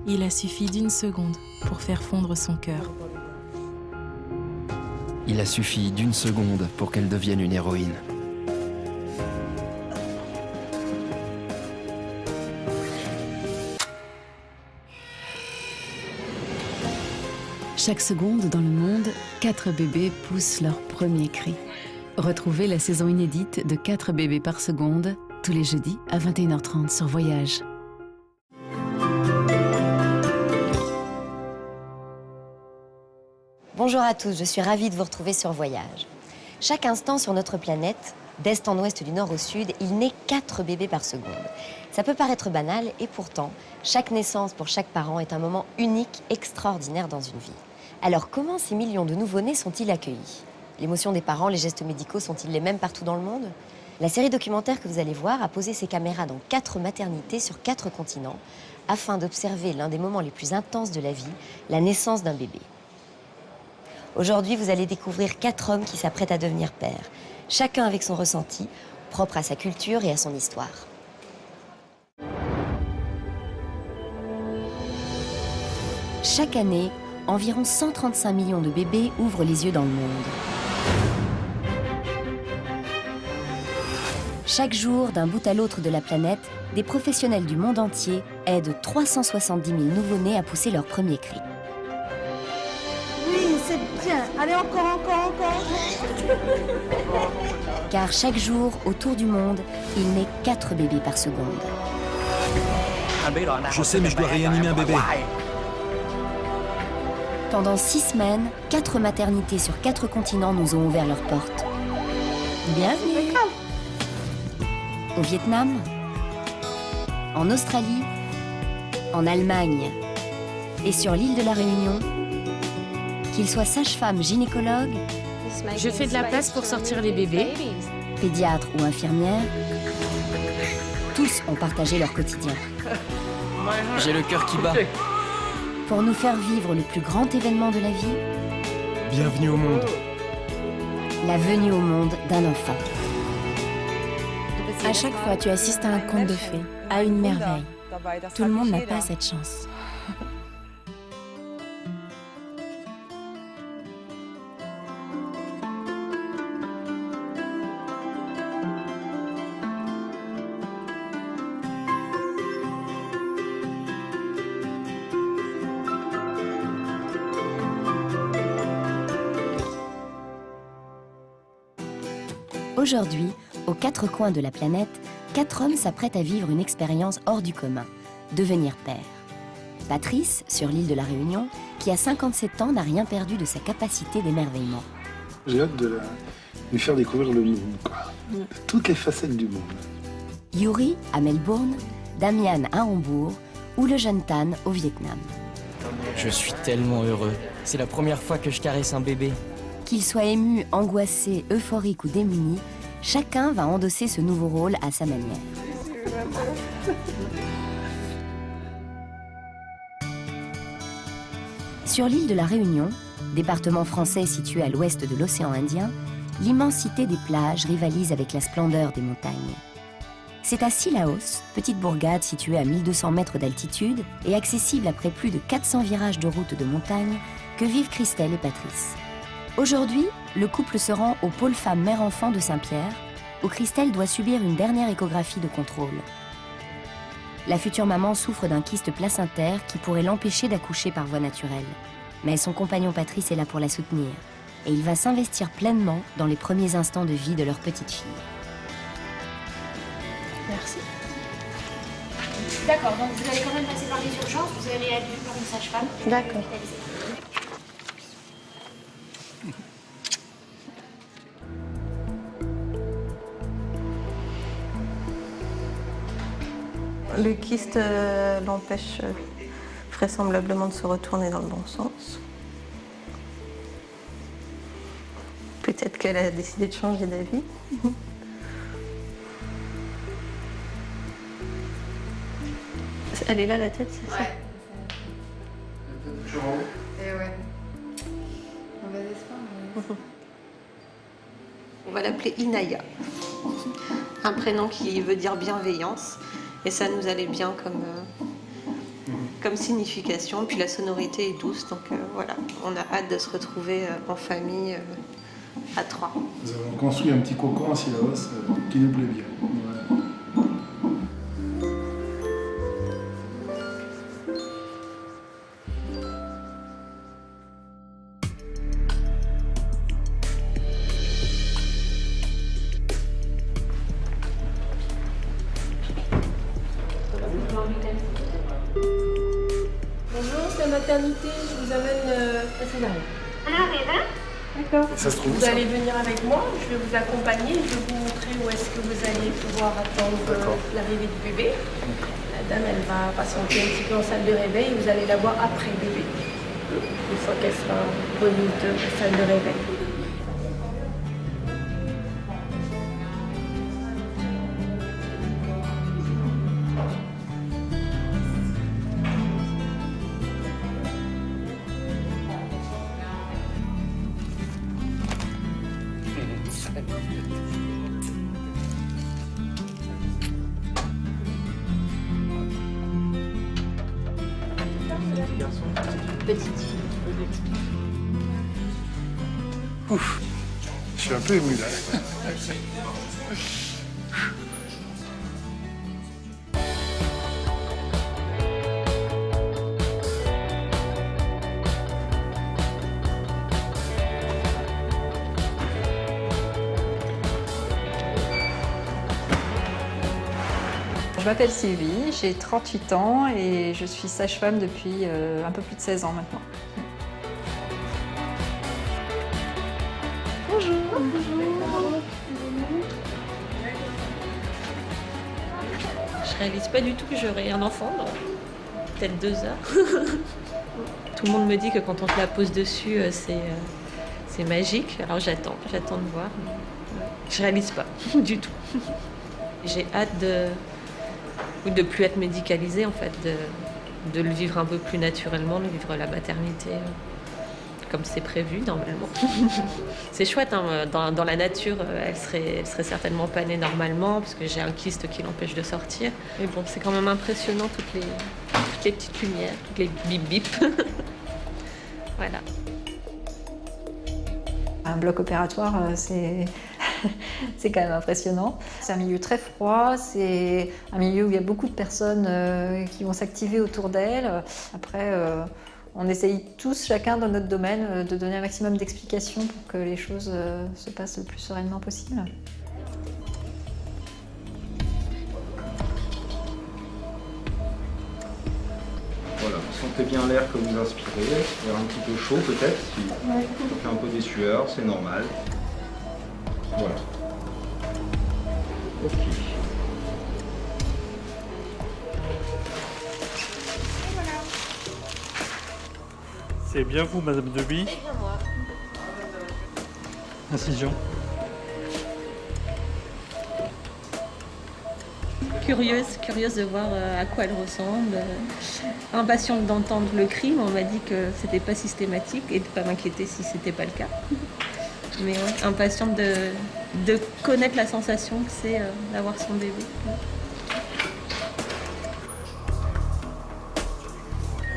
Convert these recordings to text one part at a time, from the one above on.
Il a suffi d'1 seconde pour faire fondre son cœur. Il a suffi d'1 seconde pour qu'elle devienne une héroïne. Chaque seconde dans le monde, 4 bébés poussent leur premier cri. Retrouvez la saison inédite de 4 bébés par seconde, tous les jeudis à 21h30 sur Voyage. Bonjour à tous, je suis ravie de vous retrouver sur Voyage. Chaque instant sur notre planète, d'est en ouest, du nord au sud, il naît 4 bébés par seconde. Ça peut paraître banal et pourtant, chaque naissance pour chaque parent est un moment unique, extraordinaire dans une vie. Alors comment ces millions de nouveau-nés sont-ils accueillis? L'émotion des parents, les gestes médicaux sont-ils les mêmes partout dans le monde? La série documentaire que vous allez voir a posé ses caméras dans 4 maternités sur 4 continents afin d'observer l'un des moments les plus intenses de la vie, la naissance d'un bébé. Aujourd'hui, vous allez découvrir 4 hommes qui s'apprêtent à devenir pères, chacun avec son ressenti, propre à sa culture et à son histoire. Chaque année, environ 135 millions de bébés ouvrent les yeux dans le monde. Chaque jour, d'un bout à l'autre de la planète, des professionnels du monde entier aident 370 000 nouveau-nés à pousser leur premier cri. Oui, c'est bien. Allez, encore. Car chaque jour, autour du monde, il naît 4 bébés par seconde. Je sais, mais je dois réanimer un bébé. Pendant 6 semaines, 4 maternités sur 4 continents nous ont ouvert leurs portes. Bienvenue! Au Vietnam, en Australie, en Allemagne et sur l'île de la Réunion, qu'ils soient sages-femmes, gynécologues, Je fais de la place pour sortir les bébés. pédiatres ou infirmières, tous ont partagé leur quotidien. J'ai le cœur qui bat. Pour nous faire vivre le plus grand événement de la vie, Bienvenue au monde. la venue au monde d'un enfant. À chaque fois, tu assistes à un conte de fées, à une merveille. Tout le monde n'a pas cette chance. Aujourd'hui, aux 4 coins de la planète, 4 hommes s'apprêtent à vivre une expérience hors du commun, devenir père. Patrice, sur l'île de la Réunion, qui a 57 ans, n'a rien perdu de sa capacité d'émerveillement. J'ai hâte de lui faire découvrir le monde, quoi. Toutes les facettes du monde. Yuri, à Melbourne, Damian, à Hambourg, ou le jeune Tan, au Vietnam. Je suis tellement heureux. C'est la première fois que je caresse un bébé. Qu'il soit ému, angoissé, euphorique ou démuni, chacun va endosser ce nouveau rôle à sa manière. Sur l'île de la Réunion, département français situé à l'ouest de l'océan Indien, l'immensité des plages rivalise avec la splendeur des montagnes. C'est à Sillaos, petite bourgade située à 1200 mètres d'altitude et accessible après plus de 400 virages de route de montagne, que vivent Christelle et Patrice. Aujourd'hui, le couple se rend au pôle femmes mère-enfant de Saint-Pierre, où Christelle doit subir une dernière échographie de contrôle. La future maman souffre d'un kyste placentaire qui pourrait l'empêcher d'accoucher par voie naturelle. Mais son compagnon Patrice est là pour la soutenir, et il va s'investir pleinement dans les premiers instants de vie de leur petite fille. Merci. D'accord, donc vous allez quand même passer par les urgences, vous allez être vu par une sage-femme. D'accord. Le kyste l'empêche vraisemblablement de se retourner dans le bon sens. Peut-être qu'elle a décidé de changer d'avis. Elle est là, la tête, c'est ça? Et ouais. Mauvaise espoir, mais... On va l'appeler Inaya. Un prénom qui veut dire bienveillance. Et ça nous allait bien comme signification. Puis la sonorité est douce, donc voilà, on a hâte de se retrouver en famille à 3. Nous avons construit un petit cocon à Sillaos qui nous plaît bien. Ouais. Bonjour, c'est la maternité, je vous amène à Césario. D'accord. Et ça se trouve où, vous ça? allez venir avec moi, je vais vous accompagner, je vais vous montrer où est-ce que vous allez pouvoir attendre l'arrivée du bébé. La dame, elle va patienter un petit peu en salle de réveil et vous allez la voir après le bébé. Une fois qu'elle sera remise de la salle de réveil. Petite fille. Ouf, je suis un peu ému là. Je m'appelle Sylvie, j'ai 38 ans et je suis sage-femme depuis un peu plus de 16 ans maintenant. Bonjour. Je réalise pas du tout que j'aurai un enfant dans peut-être 2 heures. Tout le monde me dit que quand on te la pose dessus, c'est magique. Alors j'attends de voir. Je réalise pas du tout. J'ai hâte de plus être médicalisée en fait, de le vivre un peu plus naturellement, de vivre la maternité comme c'est prévu normalement. C'est chouette, hein, dans la nature, elle serait certainement pas née normalement parce que j'ai un kyste qui l'empêche de sortir. Mais bon, c'est quand même impressionnant toutes les petites lumières, toutes les bip bip. Voilà. Un bloc opératoire, c'est quand même impressionnant. C'est un milieu très froid, c'est un milieu où il y a beaucoup de personnes qui vont s'activer autour d'elle. Après, on essaye tous, chacun dans notre domaine, de donner un maximum d'explications pour que les choses se passent le plus sereinement possible. Voilà, vous sentez bien l'air que vous inspirez, l'air un petit peu chaud peut-être, si ça fait un peu des sueurs, c'est normal. Voilà. Ok. C'est bien vous, Madame Deby? C'est bien moi. Incision. Curieuse de voir à quoi elle ressemble. Impatiente d'entendre le cri, mais on m'a dit que c'était pas systématique et de pas m'inquiéter si c'était pas le cas. Mais ouais, impatiente de connaître la sensation que c'est d'avoir son bébé.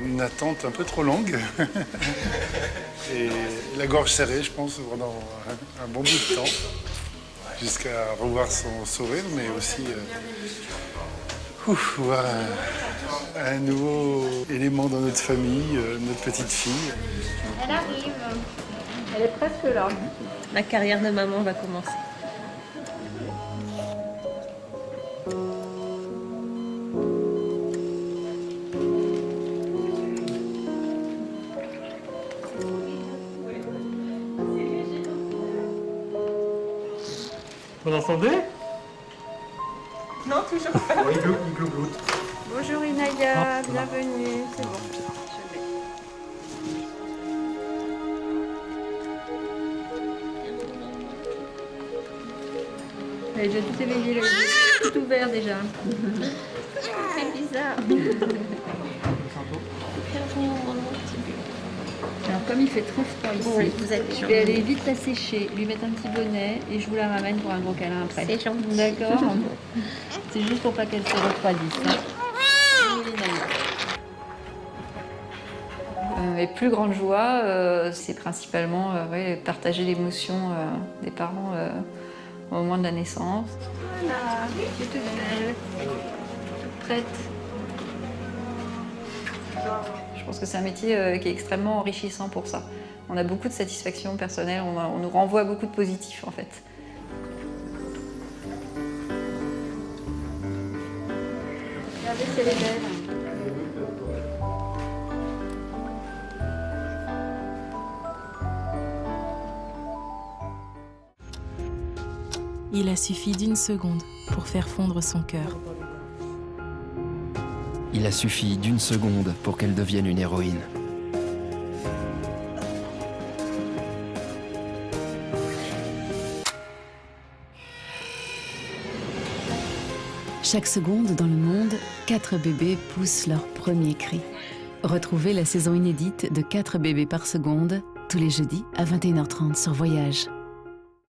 Une attente un peu trop longue. Et la gorge serrée, je pense, pendant un bon bout de temps. Jusqu'à revoir son sourire, mais aussi voir un nouveau élément dans notre famille, notre petite fille. Elle arrive. Elle est presque là. Ma carrière de maman va commencer. Vous l'entendez? Non, toujours pas. Oui, il glougloute. Bonjour Inaya, bienvenue. C'est bon. Elle est déjà tout éveillée, tout ouvert déjà. C'est bizarre. Alors comme il fait très froid ici, Oui, vous êtes je vais aller vite la sécher, lui mettre un petit bonnet et je vous la ramène pour un gros câlin après. C'est gentil. D'accord. C'est juste pour pas qu'elle se refroidisse. Hein. mes plus grandes joies, c'est principalement partager l'émotion des parents au moment de la naissance. Voilà, tu es toute belle, toute prête. Je pense que c'est un métier qui est extrêmement enrichissant pour ça. On a beaucoup de satisfaction personnelle, on nous renvoie beaucoup de positifs en fait. Regardez si elle est belle. Il a suffi d'1 seconde pour faire fondre son cœur. Il a suffi d'1 seconde pour qu'elle devienne une héroïne. Chaque seconde dans le monde, 4 bébés poussent leur premier cri. Retrouvez la saison inédite de 4 bébés par seconde tous les jeudis à 21h30 sur Voyage.